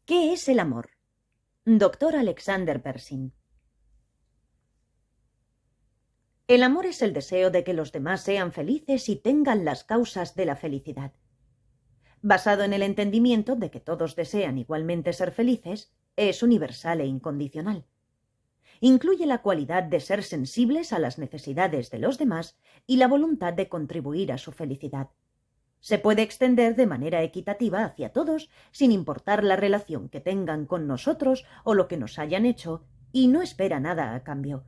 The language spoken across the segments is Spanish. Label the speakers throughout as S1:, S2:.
S1: ¿Qué es el amor? Dr. Alexander Berzin. El amor es el deseo de que los demás sean felices y tengan las causas de la felicidad. Basado en el entendimiento de que todos desean igualmente ser felices, es universal e incondicional. Incluye la cualidad de ser sensibles a las necesidades de los demás y la voluntad de contribuir a su felicidad. Se puede extender de manera equitativa hacia todos, sin importar la relación que tengan con nosotros o lo que nos hayan hecho, y no espera nada a cambio.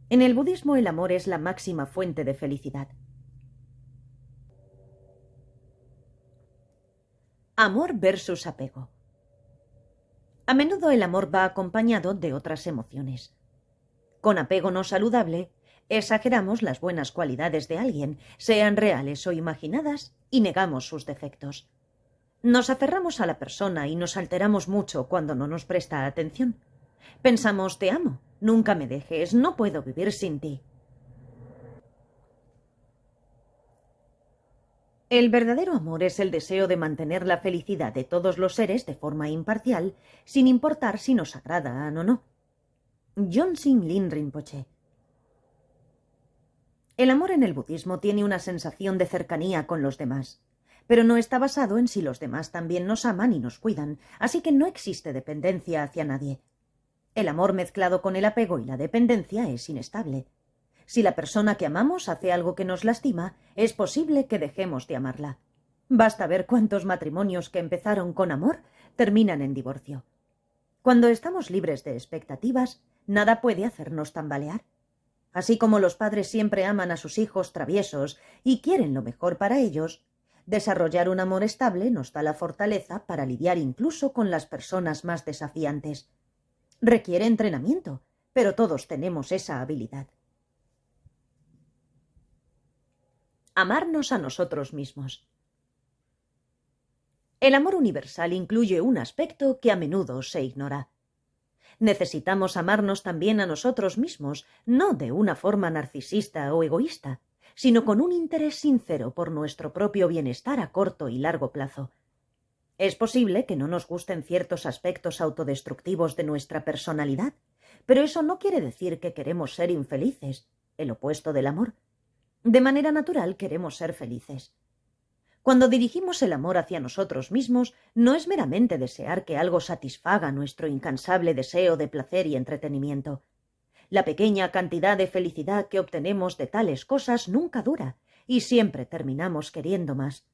S1: En el budismo el amor es la máxima fuente de felicidad. Amor versus apego. A menudo el amor va acompañado de otras emociones. Con apego no saludable, exageramos las buenas cualidades de alguien, sean reales o imaginadas, y negamos sus defectos. Nos aferramos a la persona y nos alteramos mucho cuando no nos presta atención. Pensamos, te amo, nunca me dejes, no puedo vivir sin ti. El verdadero amor es el deseo de mantener la felicidad de todos los seres de forma imparcial, sin importar si nos agradan o no. Yongsin Lin Rinpoche. El amor en el budismo tiene una sensación de cercanía con los demás, pero no está basado en si los demás también nos aman y nos cuidan, así que no existe dependencia hacia nadie. El amor mezclado con el apego y la dependencia es inestable. Si la persona que amamos hace algo que nos lastima, es posible que dejemos de amarla. Basta ver cuántos matrimonios que empezaron con amor terminan en divorcio. Cuando estamos libres de expectativas, nada puede hacernos tambalear. Así como los padres siempre aman a sus hijos traviesos y quieren lo mejor para ellos, desarrollar un amor estable nos da la fortaleza para lidiar incluso con las personas más desafiantes. Requiere entrenamiento, pero todos tenemos esa habilidad. Amarnos a nosotros mismos. El amor universal incluye un aspecto que a menudo se ignora. Necesitamos amarnos también a nosotros mismos, no de una forma narcisista o egoísta, sino con un interés sincero por nuestro propio bienestar a corto y largo plazo. Es posible que no nos gusten ciertos aspectos autodestructivos de nuestra personalidad, pero eso no quiere decir que queremos ser infelices, el opuesto del amor. De manera natural queremos ser felices. Cuando dirigimos el amor hacia nosotros mismos, no es meramente desear que algo satisfaga nuestro incansable deseo de placer y entretenimiento. La pequeña cantidad de felicidad que obtenemos de tales cosas nunca dura, y siempre terminamos queriendo más.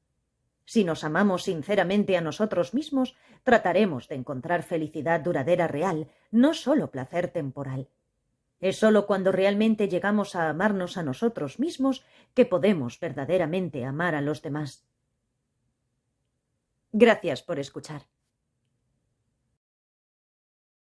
S1: Si nos amamos sinceramente a nosotros mismos, trataremos de encontrar felicidad duradera real, no solo placer temporal. Es sólo cuando realmente llegamos a amarnos a nosotros mismos que podemos verdaderamente amar a los demás. Gracias por escuchar.